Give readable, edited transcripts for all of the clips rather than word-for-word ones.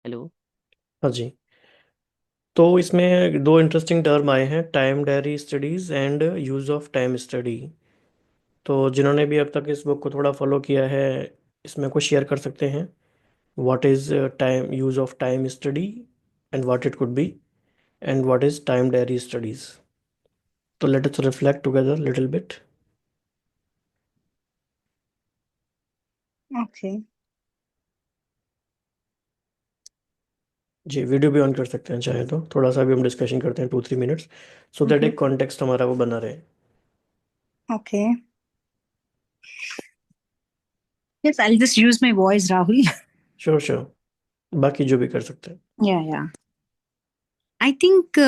Hello. हाँ जी। तो इसमें दो इंटरेस्टिंग टर्म आए हैं, time diary studies and use of time study. तो जिन्होंने भी अब तक इस बुक को थोड़ा फॉलो किया है, इसमें कुछ शेयर कर सकते हैं। What is time use of time study and what it could be, and what is time diary studies. तो let us reflect together little bit. Okay. जी, वीडियो भी ऑन कर सकते हैं चाहे तो, थोड़ा सा भी हम डिस्कशन करते हैं 2-3 मिनट्स, सो दैट Mm-hmm. एक कॉन्टेक्स्ट हमारा वो बना रहे। Okay. Yes, I'll just use my voice, Rahul. Sure sure, बाकी जो भी कर सकते हैं। Yeah, yeah. I think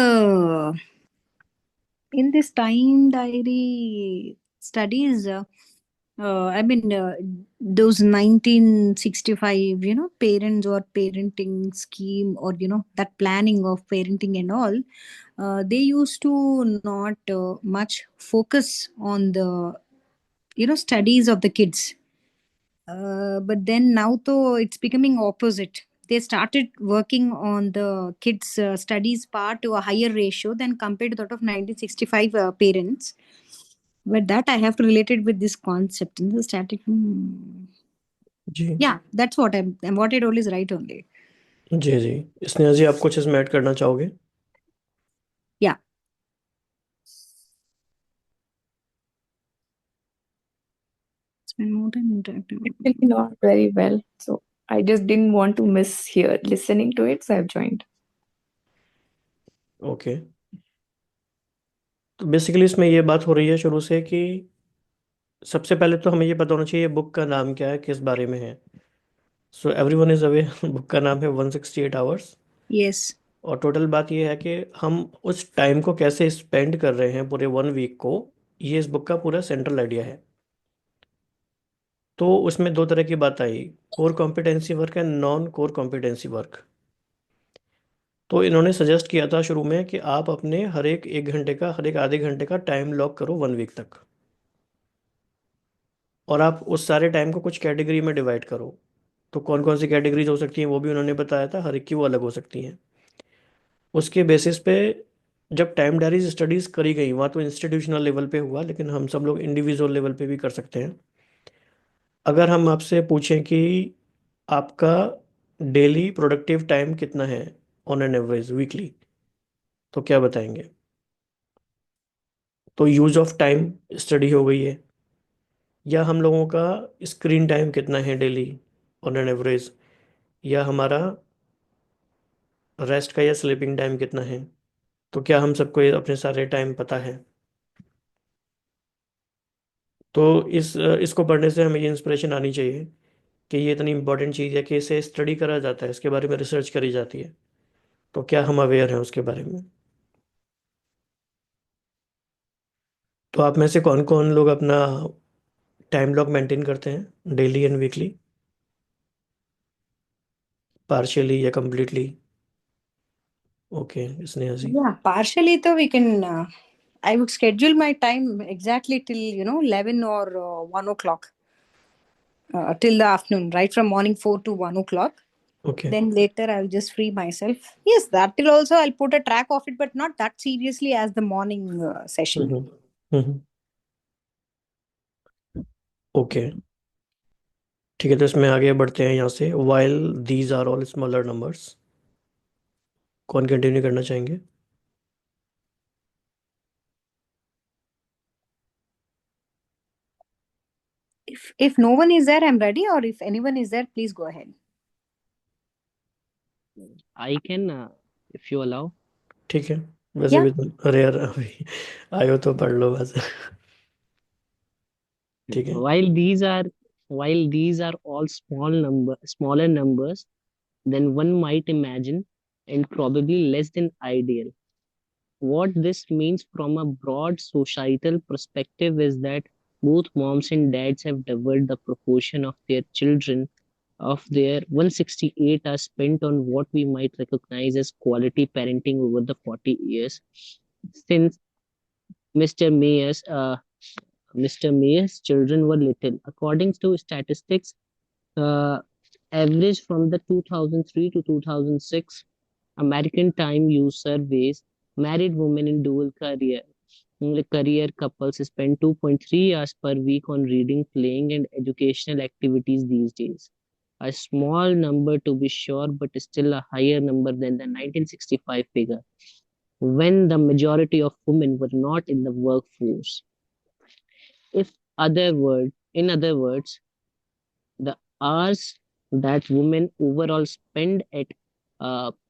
in this time diary studies, those 1965, parents or parenting scheme, or, that planning of parenting and all, they used to not much focus on the, studies of the kids. But then now, though, it's becoming opposite. They started working on the kids' studies part to a higher ratio than compared to that of 1965 parents. But that I have to relate it with this concept in the static. Ji Yeah, that's what what I told is right only. जी जी, स्नेहा जी, आप कुछ इसमें add करना चाहोगे? Yeah. Spend more time interacting. Actually, not very well. So I just didn't want to miss here listening to it, so I've joined. Okay. तो basically इसमें ये बात हो रही है शुरू से कि सबसे पहले तो हमें ये पता होना चाहिए बुक का नाम क्या है, किस बारे में है। So everyone is aware book का नाम है 168 आवर्स। Yes. और टोटल बात ये है कि हम उस टाइम को कैसे स्पेंड कर रहे हैं पूरे 1 वीक को, ये इस बुक का पूरा सेंट्रल आइडिया है। तो उसमें दो तरह की बात आई, core competency work and non core competency work. तो इन्होंने सजेस्ट किया था शुरू में कि आप अपने हर एक 1 घंटे का, हर एक आधे घंटे का टाइम लॉक करो 1 वीक तक, और आप उस सारे टाइम को कुछ कैटेगरी में डिवाइड करो। तो कौन कौन सी कैटेगरीज हो सकती हैं वो भी उन्होंने बताया था, हर एक की वो अलग हो सकती हैं। उसके बेसिस पे जब टाइम डायरीज स्टडीज़ करी गई, वहाँ तो इंस्टीट्यूशनल लेवल पे हुआ, लेकिन हम सब लोग इंडिविजुअल लेवल पे भी कर सकते हैं। अगर हम आपसे पूछें कि आपका डेली प्रोडक्टिव टाइम कितना है ऑन एन एवरेज वीकली, तो क्या बताएंगे? तो यूज ऑफ टाइम स्टडी हो गई है, या हम लोगों का स्क्रीन टाइम कितना है डेली ऑन एन एवरेज, या हमारा रेस्ट का या स्लीपिंग टाइम कितना है। तो क्या हम सबको ये अपने सारे टाइम पता है? तो इसको पढ़ने से हमें ये इंस्पिरेशन आनी चाहिए कि ये इतनी इंपॉर्टेंट चीज़ है कि इसे स्टडी करा जाता है, इसके बारे में रिसर्च करी जाती है। तो क्या हम अवेयर हैं उसके बारे में? तो आप में से कौन कौन लोग अपना टाइम लॉग मेंटेन करते हैं डेली एंड वीकली, पार्शियली या completely? Okay, Sneha ji. Yeah, partially though we can. I would schedule my time exactly till 11 or 1 o'clock, till the afternoon, right from morning 4 to 1 o'clock. Okay. Then later I'll just free myself. Yes, that will also I'll put a track of it, but not that seriously as the morning session. Hmm hmm. Okay, ठीक है। तो इसमें आगे बढ़ते हैं यहाँ से, while these are all smaller numbers. कौन कंटिन्यू करना चाहेंगे? If no one is there, I'm ready. Or if anyone is there, please go ahead. I can, if you allow. ठीक है। वैसे Yeah. भी तुम, अरे यार अभी आयो तो पढ़ लो बस। ठीक है। While these are while these are all smaller numbers than one might imagine, and probably less than ideal. What this means from a broad societal perspective is that both moms and dads have doubled the proportion of their children of their 168 are spent on what we might recognize as quality parenting over the 40 years since Mr. Mayer's uh, Mr. Mayer's children were little. According to statistics, uh, Average from the 2003 to 2006 American Time use surveys, married women in dual career couples spend 2.3 hours per week on reading, playing, and educational activities these days. A small number to be sure, but still a higher number than the 1965 figure, when the majority of women were not in the workforce. In other words, the hours that women overall spend at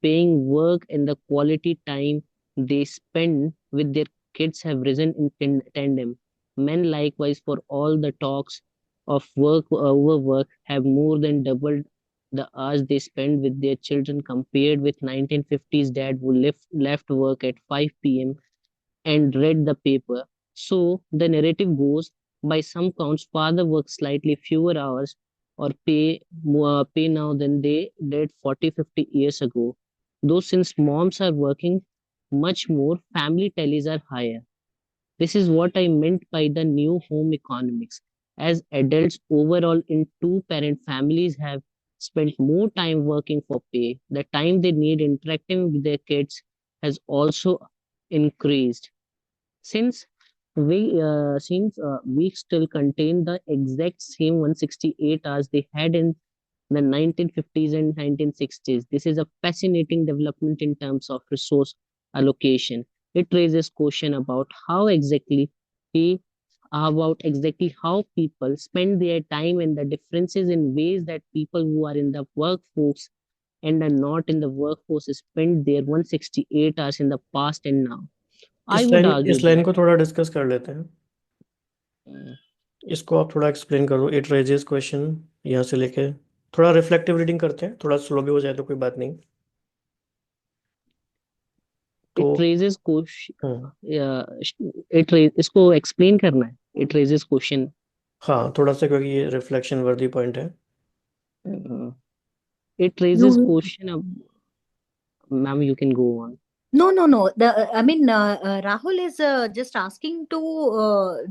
paying work and the quality time they spend with their kids have risen in tandem. Men, likewise, for all the talks of work overwork, have more than doubled the hours they spend with their children compared with 1950s dad who left work at 5 p.m. and read the paper. So the narrative goes, by some counts, father works slightly fewer hours or pay now than they did 40, 50 years ago. Though since moms are working much more, family tallies are higher. This is what I meant by the new home economics. As adults overall in two-parent families have spent more time working for pay, the time they need interacting with their kids has also increased. Since weeks still contain the exact same 168 hours they had in the 1950s and 1960s. This is a fascinating development in terms of resource allocation. It raises question he about exactly how people spend their time and the differences in ways that people who are in the workforce and are not in the workforce spend their 168 hours in the past and now. I would argue इस line को थोड़ा discuss कर लेते हैं। that इसको आप थोड़ा explain करो। इट रेजेस क्वेश्चन यहाँ से लेके थोड़ा रिफ्लेक्टिव रीडिंग करते हैं, थोड़ा स्लो भी हो जाए तो कोई बात नहीं। it तो raises question. हम्म, इसको एक्सप्लेन करना है। It raises question. हाँ थोड़ा सा, क्योंकि ये रिफ्लेक्शन वर्दी पॉइंट है। It raises You question. Ma'am, you can go on. no. I mean, Rahul is just asking to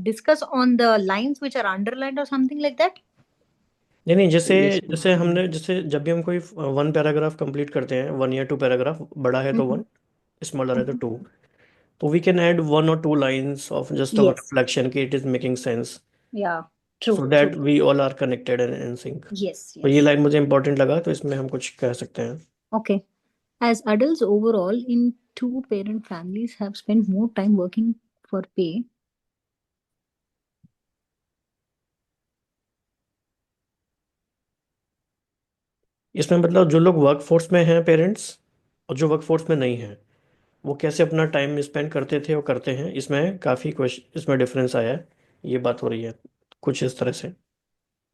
discuss on the lines which are underlined or something like that. नहीं, जैसे Yes, जैसे हमने जैसे जब भी हम कोई वन पैराग्राफ कंप्लीट करते हैं, 1 या 2 पैराग्राफ, बड़ा है तो 1, स्मॉलर है तो 2, तो वी कैन ऐड 1 और 2 lines of just our Yes. Reflection कि it is making sense, Yeah. So True. That True. We all are connected and in sync. Yes. तो ये Yes. लाइन मुझे इंपॉर्टेंट लगा, तो इसमें हम कुछ कह सकते हैं। Okay. As adults overall in two-parent families have spent more time working for pay. इसमें मतलब जो लोग वर्कफोर्स में हैं पेरेंट्स, और जो वर्कफोर्स में नहीं हैं, वो कैसे अपना टाइम स्पेंड करते थे और करते हैं, इसमें काफ़ी क्वेश्चन, इसमें डिफरेंस आया है, ये बात हो रही है कुछ इस तरह से।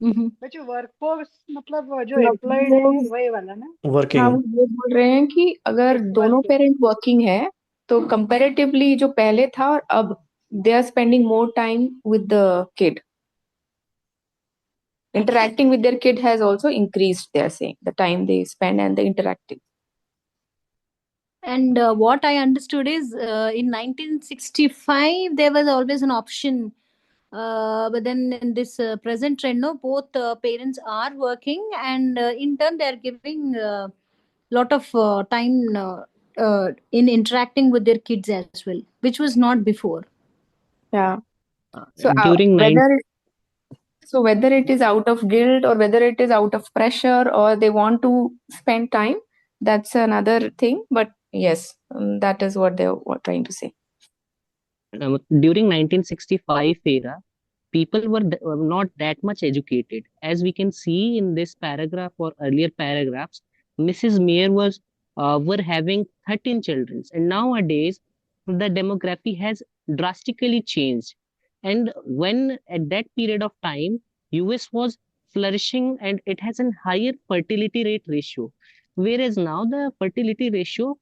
जो वर्कफोर्स मतलब जो मतलब एम्प्लॉयड है वही वाला ना। हाँ, वर्किंग, वो ये बोल रहे हैं कि अगर Yes, दोनों working. पेरेंट वर्किंग है तो कंपैरेटिवली जो पहले था और अब they are spending more time with the kid, interacting with their kid has also increased, they are saying, the time they spend and the interacting. And what I understood is in 1965 there was always an option, but then in this present trend, no, both parents are working, and in turn they are giving lot of time in interacting with their kids as well, which was not before. Yeah. So during whether it is out of guilt or whether it is out of pressure or they want to spend time, that's another thing. But yes, that is what they were trying to say. during 1965 era, people were not that much educated. As we can see in this paragraph or earlier paragraphs, Mrs. Mayer were having 13 children, and nowadays the demography has drastically changed. And when at that period of time, US was flourishing and it has a higher fertility rate ratio, whereas now the fertility ratio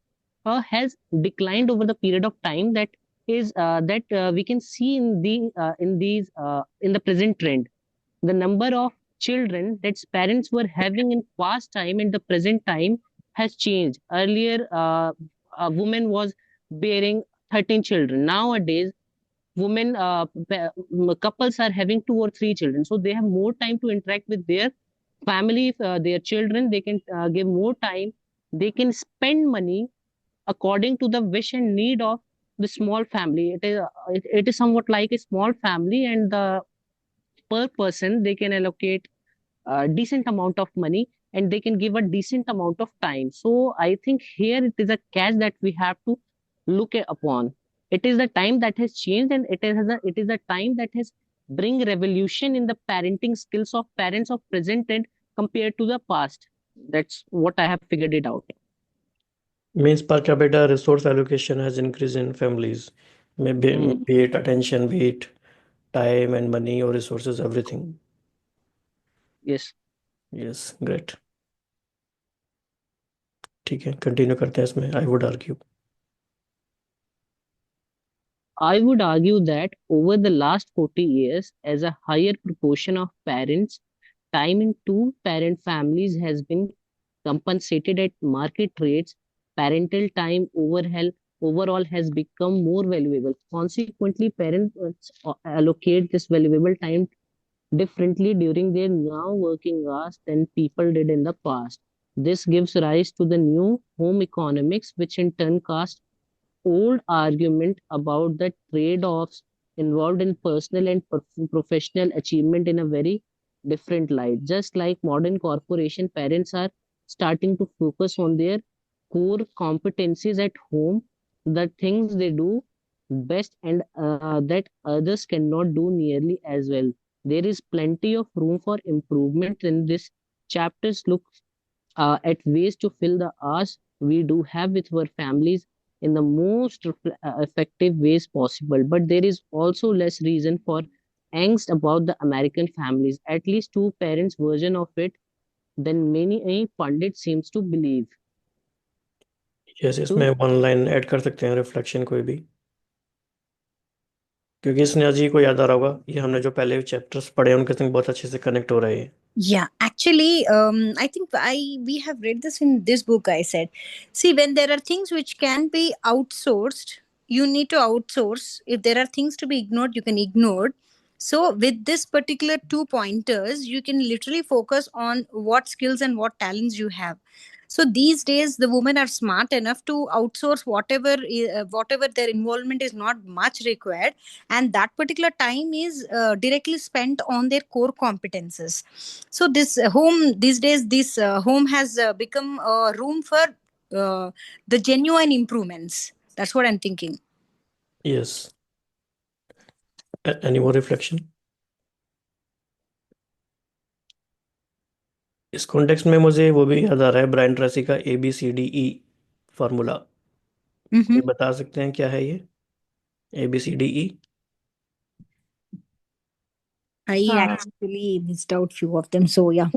has declined over the period of time that we can see in the present trend. The number of children that parents were having in past time and the present time has changed. Earlier, a woman was bearing 13 children. Nowadays, couples are having 2 or 3 children, so they have more time to interact with their family, their children, they can give more time, they can spend money according to the wish and need of the small family. It is somewhat like a small family, and the per person they can allocate a decent amount of money, and they can give a decent amount of time. So I think here it is a catch that we have to upon. It is the time that has changed, and it is a time that has bring revolution in the parenting skills of parents of present and compared to the past. That's what I have figured it out. Means per capita resource allocation has increased in families. Maybe Mm, be it attention, be it time and money or resources, everything. yes. Yes, great. ठीक है, continue करते हैं इसमें. I would argue. I would argue that over the last 40 years, as a higher proportion of parents' time in two parent families has been compensated at market rates, parental time overall has become more valuable. Consequently, parents allocate this valuable time differently during their now working hours than people did in the past. This gives rise to the new home economics, which in turn cast old argument about the trade-offs involved in personal and professional achievement in a very different light. Just like modern corporation, parents are starting to focus on their core competencies at home, the things they do best, and that others cannot do nearly as well. There is plenty of room for improvement in this chapters look at ways to fill the hours we do have with our families in the most effective ways possible. But there is also less reason for angst about the American families, at least two parents version of it, than many pundits seems to believe. Yes, So इसमें one line add कर सकते हैं, reflection कोई भी. क्योंकि स्नेहा जी को याद आ रहा होगा, ये हमने जो पहले चैप्टर्स पढ़े हैं उनके संग बहुत अच्छे से कनेक्ट हो रहे हैं. Yeah, actually, I think we have read this in this book. I said, see, when there are things which can be outsourced, you need to outsource. If there are things to be ignored, you can ignore. So, with this particular two pointers, you can literally focus on what skills and what talents you have. So these days, the women are smart enough to outsource whatever their involvement is not much required, and that particular time is directly spent on their core competences. So this home these days, this home has become a room for the genuine improvements. That's what I'm thinking. Yes. Any more reflection? इस context में मुझे वो भी याद आ रहा है, Brian Tracy का ABCDE formula. Mm-hmm. ये बता सकते हैं क्या है ये ABCDE? I actually missed out few of them. So yeah.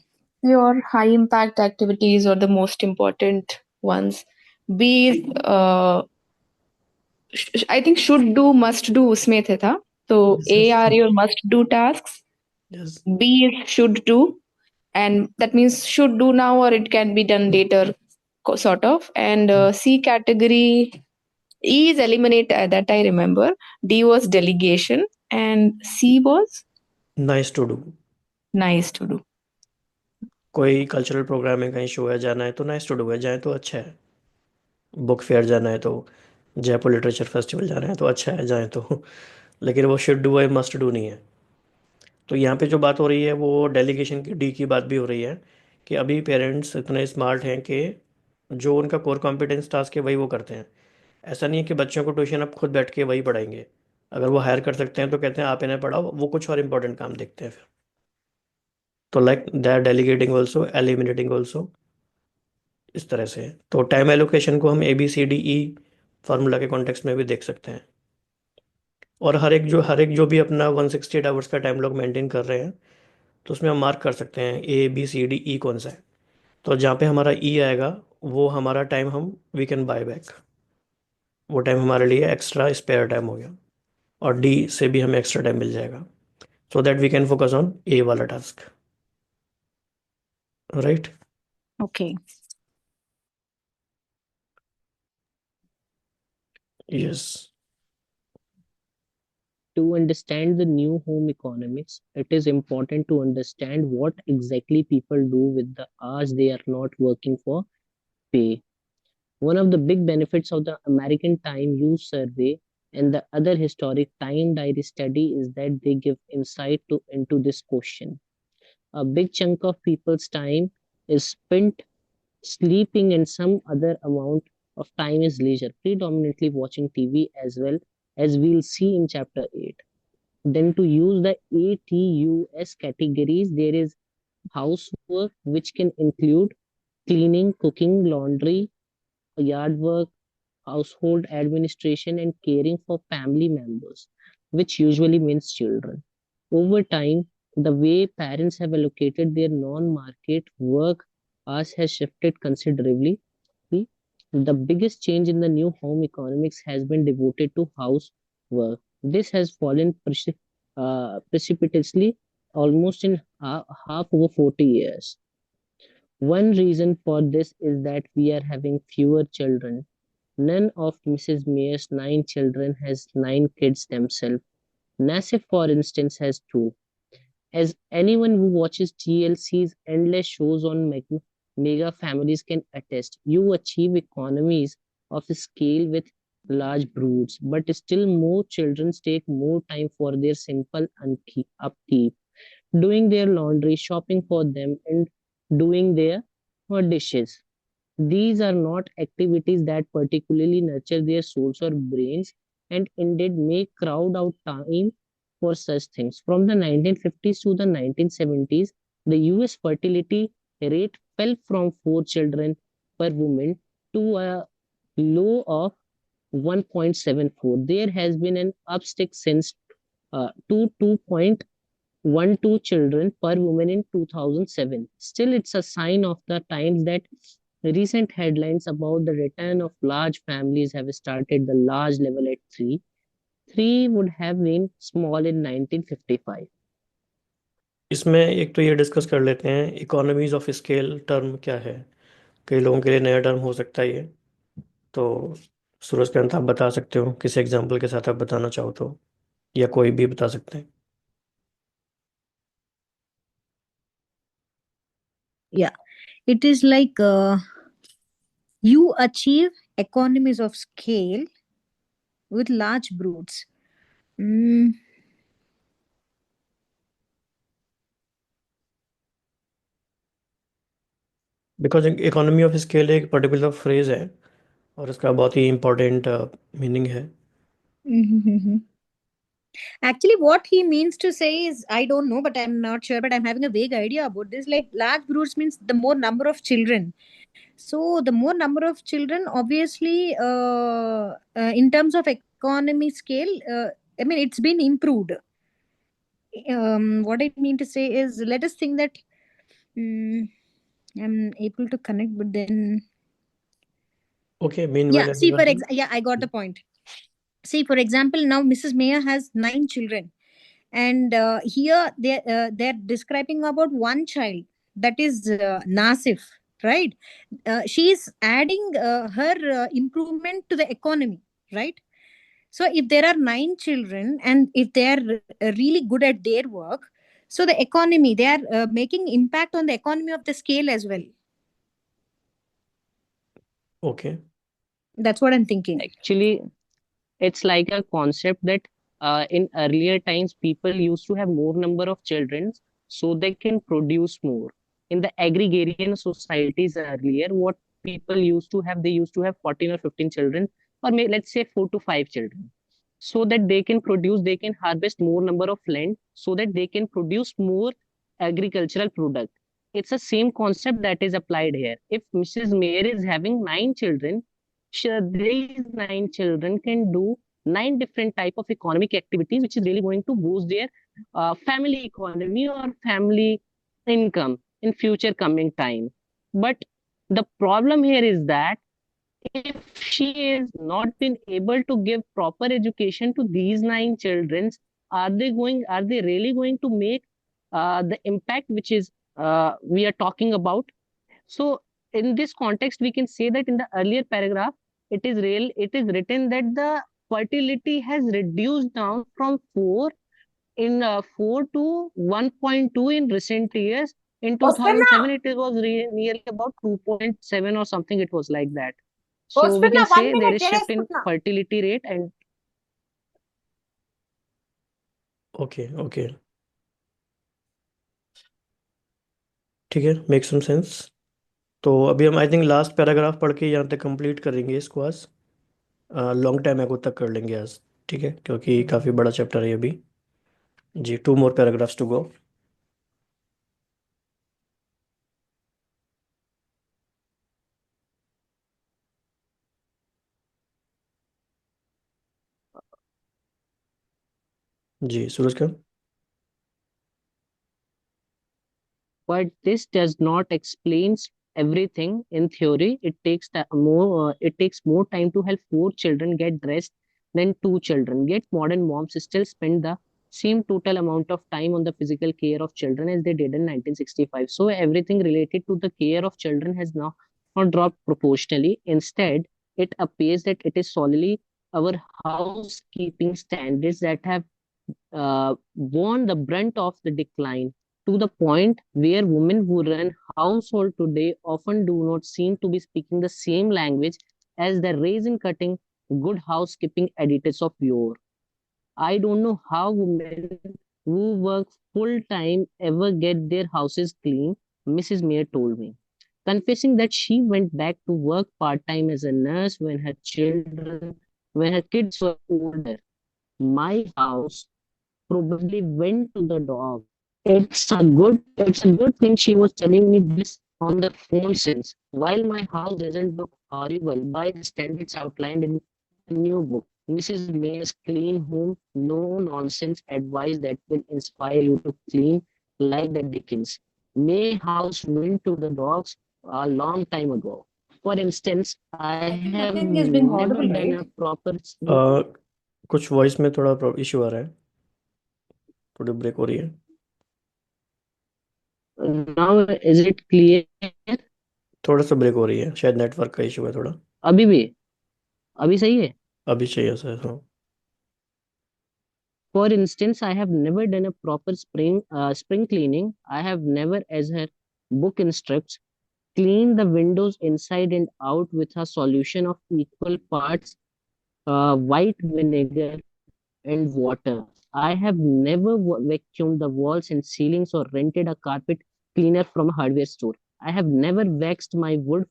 Your high impact activities or the most important ones. B, I think should do, must do उसमें थे था. So Yes, A yes. are your must do tasks. Yes. B is should do, and that means should do now or it can be done later, sort of. And C category, E is eliminate, that I remember. D was delegation, and C was Nice to do. nice to do. कोई cultural programme में कहीं show है, जाना है तो nice to do है, जाए तो अच्छा है. बुक फेयर जाना है तो, जयपुर लिटरेचर फेस्टिवल जाना है तो अच्छा है, जाए तो. लेकिन वो शुड डू है, मस्ट डू नहीं है. तो यहाँ पे जो बात हो रही है वो डेलीगेशन की, डी की बात भी हो रही है कि अभी पेरेंट्स इतने स्मार्ट हैं कि जो उनका कोर कॉम्पिटेंस टास्क है वही वो करते हैं. ऐसा नहीं है कि बच्चों को ट्यूशन अब खुद बैठ के वही पढ़ाएंगे. अगर वो हायर कर सकते हैं तो कहते हैं आप इन्हें पढ़ाओ, वो कुछ और इंपॉर्टेंट काम देखते हैं फिर. तो like they are delegating also, eliminating also, इस तरह से. तो टाइम एलोकेशन को हम ABCDE फार्मूला के कॉन्टेक्स्ट में भी देख सकते हैं. और हर एक जो भी अपना 168 आवर्स का टाइम लॉग मेंटेन कर रहे हैं, तो उसमें हम मार्क कर सकते हैं ABCDE कौन सा है. तो जहाँ पे हमारा E आएगा वो हमारा टाइम हम वी कैन बाय बैक. वो टाइम हमारे लिए एक्स्ट्रा स्पेयर टाइम हो गया. और डी से भी हमें एक्स्ट्रा टाइम मिल जाएगा, so that we can focus on a वाला task. Right. Okay. Yes. To understand the new home economics, it is important to understand what exactly people do with the hours they are not working for pay. One of the big benefits of the American Time Use Survey and the other historic time diary study is that they give insight into this question. A big chunk of people's time is spent sleeping, and some other amount of time is leisure, predominantly watching TV, as well as we'll see in chapter 8. Then, to use the ATUS categories, there is housework, which can include cleaning, cooking, laundry, yard work, household administration, and caring for family members, which usually means children. Over time, the way parents have allocated their non-market work hours has shifted considerably. The biggest change in the new home economics has been devoted to housework. This has fallen precipitously, almost in half over 40 years. One reason for this is that we are having fewer children. None of Mrs. Mayer's 9 children has 9 kids themselves. Nassif, for instance, has 2. As anyone who watches TLC's endless shows on mega families can attest, you achieve economies of scale with large broods, but still more children take more time for their simple upkeep, doing their laundry, shopping for them, and doing their dishes. These are not activities that particularly nurture their souls or brains, and indeed may crowd out time for such things. From the 1950s to the 1970s, the US fertility rate fell from 4 children per woman to a low of 1.74. There has been an uptick since to 2.12 children per woman in 2007. Still, it's a sign of the times that recent headlines about the return of large families have started the large level at 3. 3 would have been small in 1955. इसमें एक तो ये discuss कर लेते हैं economies of scale term क्या है। कई लोगों के लिए नया टर्म हो सकता है ये। तो सूरजकांत, आप बता सकते हो किसी एग्जांपल के साथ, आप बताना चाहो तो, या कोई भी बता सकते हैं। Yeah, it is like you achieve economies of scale with large broods. Because economy of scale एक पर्टिकुलर फ्रेज है और इसका बहुत ही इम्पोर्टेंट मीनिंग है। Actually, what he means to say is, I don't know, but I'm not sure, but I'm having a vague idea about this. Like, large broods means the more number of children. So the more number of children, obviously, in terms of economy scale, I mean, it's been improved. What I mean to say is, let us think that I'm able to connect, but then Okay, meanwhile, I got the point. See, for example, now Mrs. Mayer has 9 children, and here they're describing about one child, that is Nasif, right? She's adding her improvement to the economy, right? So if there are 9 children and if they are really good at their work, so the economy, they are making impact on the economy of the scale as well. Okay, that's what I'm thinking. Actually, it's like a concept that in earlier times people used to have more number of children so they can produce more. In the agrarian societies earlier, what people used to have, they used to have 14 or 15 children, or let's say 4 to 5 children, so that they can produce, they can harvest more number of land so that they can produce more agricultural product. It's the same concept that is applied here. If Mrs. Mayer is having 9 children, these 9 children can do 9 different type of economic activities, which is really going to boost their family economy or family income in future coming time. But the problem here is that if she is not been able to give proper education to these 9 children, are they really going to make the impact which is we are talking about? So in this context, we can say that in the earlier paragraph, it is written that the fertility has reduced down from 4 to 1.2 in recent years. In 2007, it was nearly about 2.7 or something. It was like that. So we can say there is shift in fertility rate. And okay okay, ठीक है, make some sense. तो अभी हम I think last paragraph पढ़ के यहाँ तक complete करेंगे इसको आज। लॉन्ग टाइम एगो तक कर लेंगे आज, ठीक है, क्योंकि काफ़ी बड़ा चैप्टर है ये भी। जी, 2 more paragraphs टू गो। जी सूरज का। but this does not explain everything. In theory, it takes more time to help 4 children get dressed than 2 children. Yet modern moms still spend the same total amount of time on the physical care of children as they did in 1965. So everything related to the care of children has now not dropped proportionally. Instead, it appears that it is solely our housekeeping standards that have borne the brunt of the decline, to the point where women who run household today often do not seem to be speaking the same language as the raisin cutting good housekeeping editors of yore. I don't know how women who work full time ever get their houses clean, Mrs. Mayer told me, confessing that she went back to work part time as a nurse when her kids were older. My house probably went to the dog. It's a good thing she was telling me this on the phone, since while my house doesn't look horrible by the standards outlined in the new book, Mrs. May's clean home, no nonsense advice that will inspire you to clean like the Dickens. May house went to the dogs a long time ago. For instance, I I think have nothing is being never audible, done right? a proper कुछ voice में थोड़ा issue आ रहा है, थोड़ी break हो रही है। now. Is it clear? थोड़ा सा ब्रेक हो रही है, शायद नेटवर्क का इशू है थोड़ा। अभी भी अभी सही है? अभी चाहिए सर, हाँ। For instance, I have never done a proper spring cleaning. I have never, as her book instructs, cleaned the windows inside and out with a solution of equal parts white vinegar and water. I have never vacuumed the walls and ceilings or rented a carpet cleaner from a hardware store. I have never waxed my wood.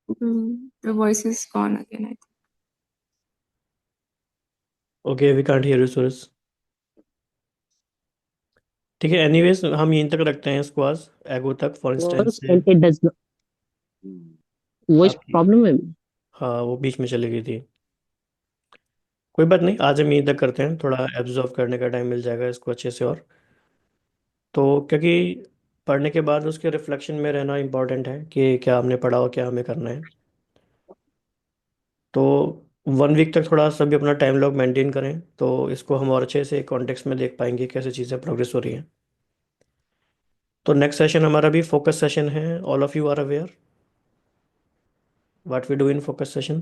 The voice is gone again, I think. Okay, we can't hear you Suraj. ठीक है, anyways हम यहीं तक रखते हैं इसको आज, एगो तक for instance And it does not. Voice आपकी, problem है? हाँ वो बीच में चली गई थी। कोई बात नहीं, आज हम यहीं तक करते हैं, थोड़ा एब्जॉर्व करने का टाइम मिल जाएगा इसको अच्छे से। और तो क्योंकि पढ़ने के बाद उसके रिफ्लेक्शन में रहना इम्पोर्टेंट है कि क्या हमने पढ़ा और क्या हमें करना है। तो 1 वीक तक थोड़ा सभी अपना टाइम लॉग मेंटेन करें, तो इसको हम और अच्छे से कॉन्टेक्स्ट में देख पाएंगे कैसे चीज़ें प्रोग्रेस हो रही हैं। तो नेक्स्ट सेशन हमारा भी फोकस सेशन है, all of you are aware what we do in focus session.